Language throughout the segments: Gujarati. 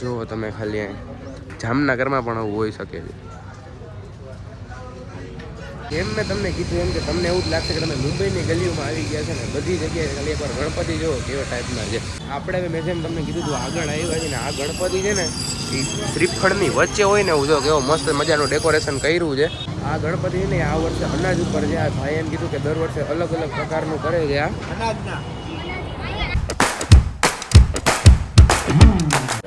જો તમે ખાલી જામનગરમાં પણ આવું હોઈ શકે છે. એમ મેં તમને કીધું એમ કે તમને એવું જ લાગશે કે તમે મુંબઈની ગલીઓમાં આવી ગયા છે ને બધી જગ્યાએ ખાલી એકવાર ગણપતિ જુઓ કેવા ટાઈપના છે. આપણે મેં જેમ તમને કીધું હતું આગળ આવ્યા છે ને આ ગણપતિ છે ને એ શ્રીફળની વચ્ચે હોય ને એવું જો કેવો મસ્ત મજાનું ડેકોરેશન કર્યું છે. આ ગણપતિ છે ને આ વર્ષે અનાજ ઉપર છે. આ ભાઈ એમ કીધું કે દર વર્ષે અલગ અલગ પ્રકારનું કરે છે આ અનાજના.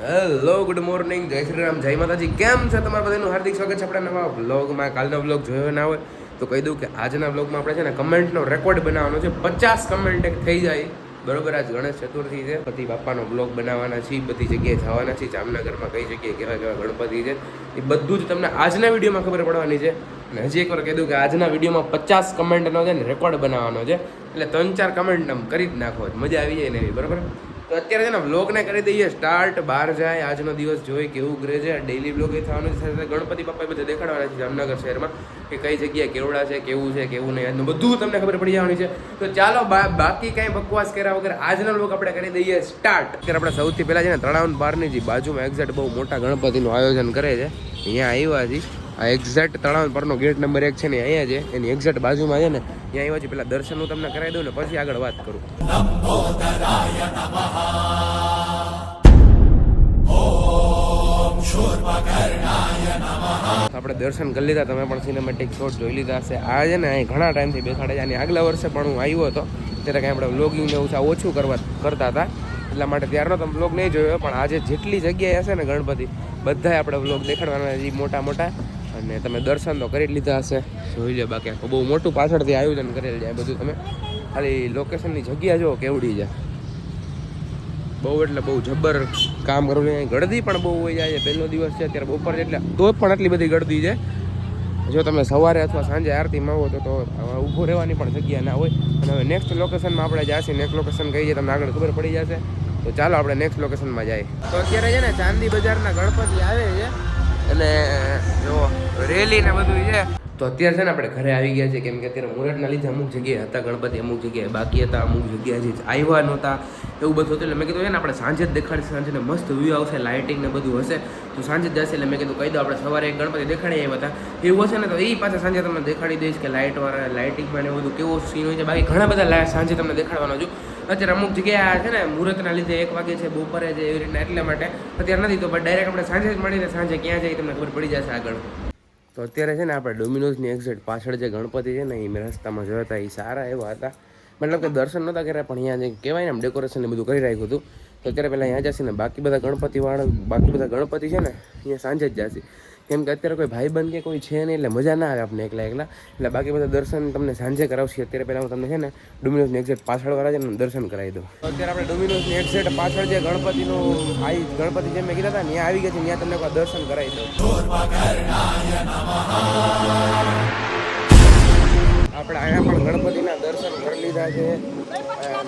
હેલો ગુડ મોર્નિંગ, જય શ્રી રામ, જય માતાજી. કેમ છે તમારા બધાનું હાર્દિક સ્વાગત છે આપણા નવા વ્લોગમાં. કાલનો વ્લોગ જોયો ના હોય તો કહી દઉં કે આજના વ્લોગમાં આપણે છે ને કમેન્ટનો રેકોર્ડ બનાવવાનો છે. 50 કમેન્ટ એક થઈ જાય બરોબર. આજ ગણેશ ચતુર્થી છે, પતિ બાપાનો વ્લોગ બનાવવાના છીએ, બધી જગ્યાએ જવાના છીએ. જામનગરમાં કઈ જગ્યાએ કેવા કેવા ગણપતિ છે એ બધું જ તમને આજના વિડીયોમાં ખબર પડવાની છે. અને હજી એકવાર કહી દઉં કે આજના વિડીયોમાં 50 કમેન્ટનો છે ને રેકોર્ડ બનાવવાનો છે. એટલે 3-4 કમેન્ટ આમ કરી જ નાખો, મજા આવી જાય ને એવી બરોબર. તો અત્યારે છે ને વ્લોગને કરી દઈએ સ્ટાર્ટ. બહાર જાય આજનો દિવસ જોઈ કેવું કરે છે. ડેઈલી વ્લોગ એ થવાનું છે, સાથે ગણપતિ બાપા બધા દેખાડવાના છે જામનગર શહેરમાં કે કઈ જગ્યાએ કેવડા છે, કેવું છે કેવું નહીં, આજનું બધું તમને ખબર પડી જવાની છે. તો ચાલો બાકી કાંઈ બકવાસ કર્યા વગર આજનો વ્લોગ આપણે કરી દઈએ સ્ટાર્ટ. અત્યારે આપણે સૌથી પહેલાં છે ને તળાવ બહારની જે બાજુમાં એક્ઝેક્ટ બહુ મોટા ગણપતિનું આયોજન કરે છે અહીંયા આવ્યા છીએ. આ એક્ઝેક્ટ તળાવ પરનો ગેટ નંબર 1 છે ને અહીંયા છે, એની એક્ઝેક્ટ બાજુમાં છે ને અહીંયા આવ્યા છે. પહેલાં દર્શન હું તમને કરાવી દઉં ને પછી આગળ વાત કરું. આપણે દર્શન કરી લીધા, તમે પણ સિનેમેટિક શોટ જોઈ લીધા હશે. આ છે ને અહીં ઘણા ટાઈમથી બેસાડે છે. અને આગલા વર્ષે પણ હું આવ્યો હતો ત્યારે કાંઈ આપણે વ્લોગિંગ ને એવું ઓછું કરતા હતા, એટલા માટે ત્યારનો તમે વ્લોગ નહીં જોયો. પણ આજે જેટલી જગ્યાએ હશે ને ગણપતિ બધાએ આપણે વ્લોગ દેખાડવાના છે મોટા મોટા. અને તમે દર્શન તો કરી જ લીધા હશે, જોઈ લો. બાકી બહુ મોટું પાછળથી આયોજન કરેલ છે બધું. તમે ખાલી લોકેશનની જગ્યા જુઓ કેવડી છે, બહુ એટલે બહુ જબર કામ કરવું. ગળદી પણ બહુ હોય જાય છે. પહેલો દિવસ છે અત્યારે બપોર છે એટલે તો પણ આટલી બધી ગળદી છે. જો તમે સવારે અથવા સાંજે આરતીમાં આવો તો ઊભું રહેવાની પણ જગ્યા ના હોય. અને હવે નેક્સ્ટ લોકેશનમાં આપણે જઈશું. નેક્સ્ટ લોકેશન કહીએ તમને આગળ ખબર પડી જશે. તો ચાલો આપણે નેક્સ્ટ લોકેશનમાં જઈએ. તો અત્યારે છે ને ચાંદી બજારના ગણપતિ આવે છે અને જો રેલી ને બધું છે. તો અત્યારે છે ને આપણે ઘરે આવી ગયા છે, કેમ કે અત્યારે મુહૂર્તના લીધે અમુક જગ્યાએ હતા ગણપતિ, અમુક જગ્યાએ બાકી હતા, અમુક જગ્યાએ હજી આવ્યા નહોતા, એવું બધું હતું. એટલે મેં કીધું છે ને આપણે સાંજે જ દેખાડીશું. સાંજે ને મસ્ત વ્યૂ આવશે, લાઇટિંગ ને બધું હશે તો સાંજે જ જશે. એટલે મેં કીધું કહી દો આપણે સવારે એક ગણપતિ દેખાડી આવ્યા હતા, એવું હશે ને તો એ પાછા સાંજે તમને દેખાડી દઈશ કે લાઇટવાળા લાઇટિંગમાં ને બધું કેવો સીન હોય છે. બાકી ઘણા બધા સાંજે તમને દેખાડવાનો છું. અત્યારે અમુક જગ્યાએ છે ને મુહૂર્તના લીધે 1 વાગે છે, બપોરે છે, એવી રીતના એટલા માટે અત્યારે નથી. તો ડાયરેક્ટ આપણે સાંજે જ મળીને સાંજે ક્યાં જાય તમને ખબર પડી જશે આગળ. તો અત્યારે છે ને આપણે ડોમિનોઝની એક્ઝેક્ટ પાછળ જે ગણપતિ છે ને એ મેં રસ્તામાં જોયા હતા, એ સારા એવા હતા. મતલબ કે દર્શન નહોતા કર્યા પણ અહીંયા જે કહેવાય ને આમ ડેકોરેશન ને બધું કરી રાખ્યું હતું. તો અત્યારે પહેલાં અહીંયા જશે ને બાકી બધા ગણપતિ છે ને અહીંયા સાંજે જ જશે. કેમ કે અત્યારે કોઈ ભાઈબંધ કે કોઈ છે નહીં એટલે મજા ના આવે આપણે એકલા. એટલે બાકી બધા દર્શન તમને સાંજે કરાવશે. અત્યારે પહેલાં હું તમને છે ને ડોમિનોઝની એક્ઝેક્ટ પાછળવાળા છે ને દર્શન કરાવી દઉં. તો અત્યારે આપણે ડોમિનોઝની એક્ઝેક્ટ પાછળ જે ગણપતિ જે મેં કીધા હતા ત્યાં આવી ગયા છે, ત્યાં તમને દર્શન કરાવી દઉં. આપણે અહીંયા પણ ગણપતિના દર્શન કરી લીધા છે.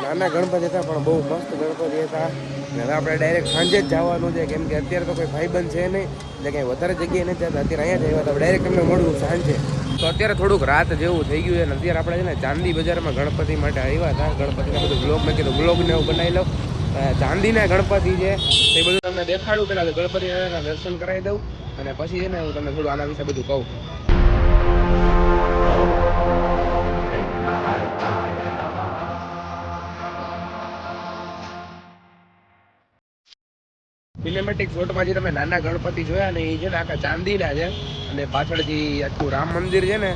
નાના ગણપતિ હતા પણ બહુ મસ્ત ગણપતિ હતા. અને હવે આપણે ડાયરેક્ટ સાંજે જ જવાનું છે, કેમ કે અત્યારે તો કોઈ ભાઈબંધ છે નહીં એટલે કંઈ વધારે જગ્યાએ નથી જતા. અત્યારે અહીંયા જ આવ્યા હતા, ડાયરેક્ટ તમને મળવું સાંજે. તો અત્યારે થોડુંક રાત જેવું થઈ ગયું છે અને અત્યારે આપણે છે ને ચાંદી બજારમાં ગણપતિ માટે આવ્યા હતા. ગણપતિના બધું વ્લોગ મેં કીધું વ્લોગને એવું બનાવી લઉં. ચાંદીના ગણપતિ છે એ બધું તમને દેખાડું. પહેલાં ગણપતિના દર્શન કરાવી દઉં અને પછી છે ને હું તમને થોડું આના વિશે બધું કહું. સિનેમેટિક શોટમાં જે તમે નાના ગણપતિ જોયા ને એ છે ને આખા ચાંદીના છે. અને પાછળ જે આખું રામ મંદિર છે ને,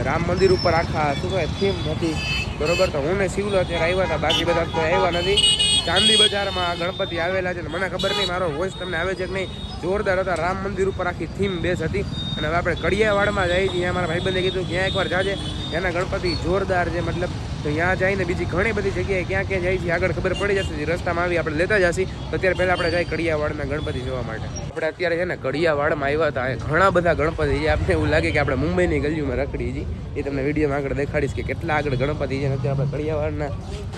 રામ મંદિર ઉપર આખા શું કહે થીમ હતી બરોબર. તો હું ને શિવલો અત્યારે આવ્યા હતા, બાકી બધા તો આવ્યા નથી. ચાંદી બજારમાં ગણપતિ આવેલા છે ને મને ખબર નહીં મારો વોઇસ તમને આવે છે કે નહીં. જોરદાર હતા. રામ મંદિર ઉપર આખી થીમ બેસ હતી. અને હવે આપણે કડિયાવાડમાં જઈએ છીએ. ત્યાં મારા ભાઈબંધે કીધું ત્યાં એકવાર જાજે, એના ગણપતિ જોરદાર છે. મતલબ તો ત્યાં જઈને બીજી ઘણી બધી જગ્યાએ ક્યાં ક્યાં જાય છે આગળ ખબર પડી જશે. રસ્તામાં આવી આપણે લેતા જશે. તો અત્યારે પહેલાં આપણે જાય કડિયાવાડના ગણપતિ જોવા માટે. આપણે અત્યારે છે ને કડિયાવાડમાં આવ્યા હતા. ઘણા બધા ગણપતિ છે. આપણે એવું લાગે કે આપણે મુંબઈની ગલીઓમાં રખડી છીએ. એ તમને વિડીયોમાં આગળ દેખાડીશ કે કેટલા આગળ ગણપતિ છે. અત્યારે આપણે કડિયાવાડના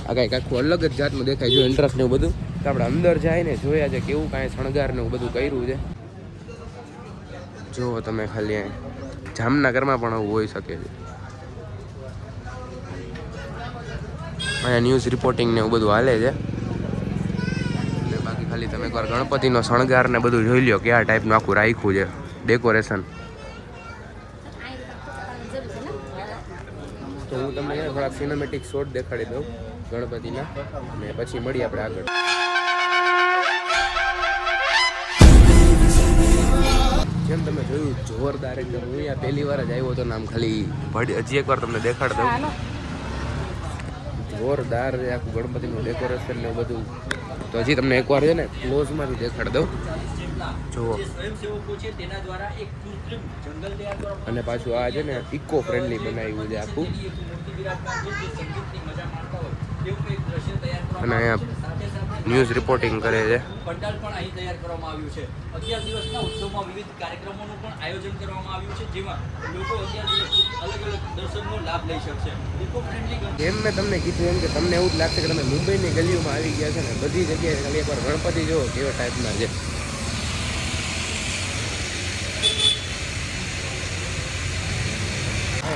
આ કાંઈક આખું અલગ જ જાતનું દેખાય છે ઇન્ટરેસ્ટ ને એવું બધું. તો આપણે અંદર જાય ને જોયા છે કેવું કાંઈ શણગાર ને એવું બધું કર્યું છે. જુઓ તમે ખાલી જામનગરમાં પણ આવું હોઈ શકે છે. અહીંયા ન્યૂઝ રિપોર્ટિંગ ને એવું બધું હાલે છે. અને બાકી ખાલી તમે એકવાર ગણપતિનો શણગાર ને બધું જોઈ લો કે આ ટાઈપનું આખું રાખ્યું છે ડેકોરેશન. તો હું તમને થોડાક સિનેમેટિક શોટ દેખાડી દઉં ગણપતિના અને પછી મળીએ આપણે આગળ. જેમ તમે જોયું જોરદાર એકદમ. હું અહીંયા પહેલી વાર જ આવ્યો હતો ને આમ ખાલી હજી એકવાર તમને દેખાડી દઉં. જોરદાર આખું ગણપતિનું ડેકોરેશન ને બધું. તો હજી તમને એકવાર છે ને ક્લોઝમાંથી દેખાડી દઉં. જુઓ. અને પાછું આ છે ને ઇકો ફ્રેન્ડલી બનાવ્યું છે આખું. અને અહીંયા ન્યૂઝ રિપોર્ટિંગ કરે છે. પંડાલ પણ અહીં તૈયાર કરવામાં આવ્યું છે. 11 દિવસના ઉત્સવમાં વિવિધ કાર્યક્રમોનું પણ આયોજન કરવામાં આવ્યું છે, જેમાં લોકો 11 દિવસ અલગ અલગ દર્શનનો લાભ લઈ શકશે. ઇકો ફ્રેન્ડલી જેમ મેં તમને કીધું એમ કે તમને એવું જ લાગશે કે તમે મુંબઈની ગલીઓમાં આવી ગયા છે ને બધી જગ્યાએ ખાલી એકવાર ગણપતિ જુઓ કેવા ટાઈપના છે.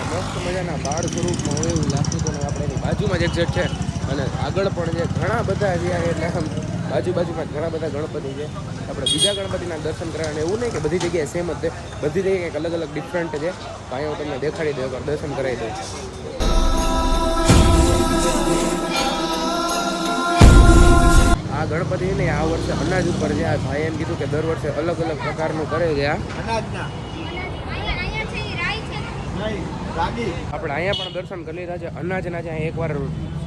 મસ્ત મજાના બાળ સ્વરૂપમાં હોય એવું લાગતું હતું. આપણે એની બાજુમાં જ એક્ઝેક્ટ છે અને આગળ પણ જે ઘણા બધા રહ્યા એટલે આમ બાજુમાં ઘણા બધા ગણપતિ છે. આપણે બીજા ગણપતિના દર્શન કરવાના એવું નહીં કે બધી જગ્યાએ સેમ જ છે, બધી જગ્યાએ કંઈક અલગ અલગ ડિફરન્ટ છે. તો અહીંયા હું તમને દેખાડી દઉં, એકવાર દર્શન કરાવી દઉં. આ ગણપતિ ને આ વર્ષે અનાજ ઉપર છે. આ ભાઈ એમ કીધું કે દર વર્ષે અલગ અલગ પ્રકારનું કરે છે. આ આપણે અહીંયા પણ દર્શન કરી લીધા છે. અનાજના છે અહીંયા એકવાર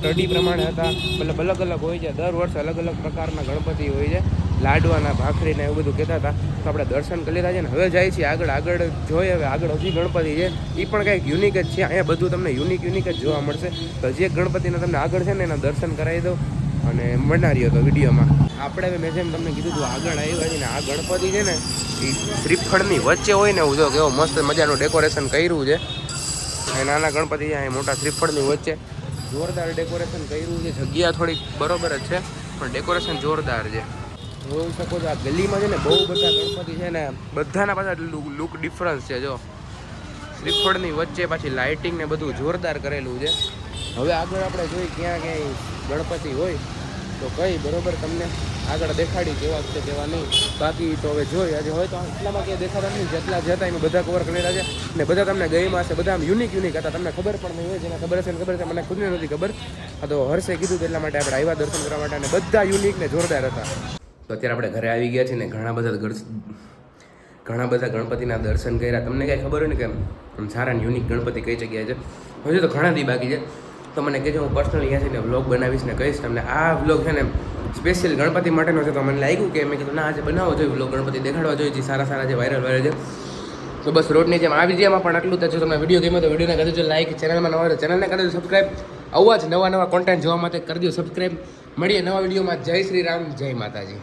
સ્ટડી પ્રમાણે હતા, મતલબ અલગ અલગ હોય છે. દર વર્ષે અલગ અલગ પ્રકારના ગણપતિ હોય છે. લાડવાના, ભાખરીના એવું બધું કહેતા હતા. તો આપણે દર્શન કરી લીધા છે ને હવે જાય છીએ આગળ. આગળ જોઈએ હવે આગળ હજી ગણપતિ છે એ પણ કંઈક યુનિક જ છે. અહીંયા બધું તમને યુનિક જ જોવા મળશે. તો હજી એક ગણપતિને તમને આગળ છે ને એના દર્શન કરાવી દઉં અને બનાવી હતો વિડીયોમાં. આપણે મેં જેમ તમને કીધું હતું આગળ આવ્યા છે ને આ ગણપતિ છે ને એ શ્રીફળની વચ્ચે હોય ને એવું જો કેવો મસ્ત મજાનું ડેકોરેશન કર્યું છે. અને નાના ગણપતિ છે અહીં મોટા શ્રીફળની વચ્ચે જોરદાર ડેકોરેશન કર્યું છે. જગ્યા થોડીક બરોબર જ છે પણ ડેકોરેશન જોરદાર છે. જોઈ શકો છો આ ગલીમાં છે ને બહુ બધા ગણપતિ છે ને બધાના પાછા લુક ડિફરન્સ છે. જો શ્રીફળની વચ્ચે પાછી લાઇટિંગ ને બધું જોરદાર કરેલું છે. હવે આગળ આપણે જોઈ ક્યાંય ગણપતિ હોય તો કઈ બરોબર તમને આગળ દેખાડી કેવા છે કેવા નહીં. બાકી તો હવે જોઈ આજે હોય તો એટલામાં ક્યાંય દેખાતા નહીં. જેટલા જતા એમાં બધા કવર કરેલા છે ને બધા તમને ગઈમાં છે. બધા આમ યુનિક હતા. તમને ખબર પણ નહીં હોય. જેને ખબર છે ખબર છે, મને ખુદને નથી ખબર. આ તો હર્ષે કીધું એટલા માટે આપણે આવ્યા દર્શન કરવા માટે અને બધા યુનિક ને જોરદાર હતા. તો અત્યારે આપણે ઘરે આવી ગયા છીએ ને ઘણા બધા ગણપતિના દર્શન કર્યા. તમને કાંઈ ખબર હોય ને કે સારા યુનિક ગણપતિ કઈ જગ્યાએ છે. હજુ તો ઘણા દી બાકી છે. તો મને કહેજો, હું પર્સનલી અહીંયા છે ને વ્લોગ બનાવીશ ને કહીશ તમને. આ વ્લોગ છે ને સ્પેશિયલ ગણપતિ માટેનો છે. તો મને લાગ્યું કે મેં કીધું ના આજે બનાવવો જોઈએ વ્લોગ, ગણપતિ દેખાડવા જોઈએ જે સારા જે વાયરલ છે. તો બસ રોડની જેમ આ વિડીયોમાં પણ આટલું. તો જો તમને વિડીયો ગમ્યો તો વિડીયોને કરી દેજો લાઈક, ચેનલમાં નવા હોય તો ચેનલને કરી દેજો સબસ્ક્રાઈબ. આવા જ નવા કોન્ટેન્ટ જોવા માટે કરી દો સબસ્ક્રાઈબ. મળીએ નવા વિડીયોમાં. જય શ્રી રામ, જય માતાજી.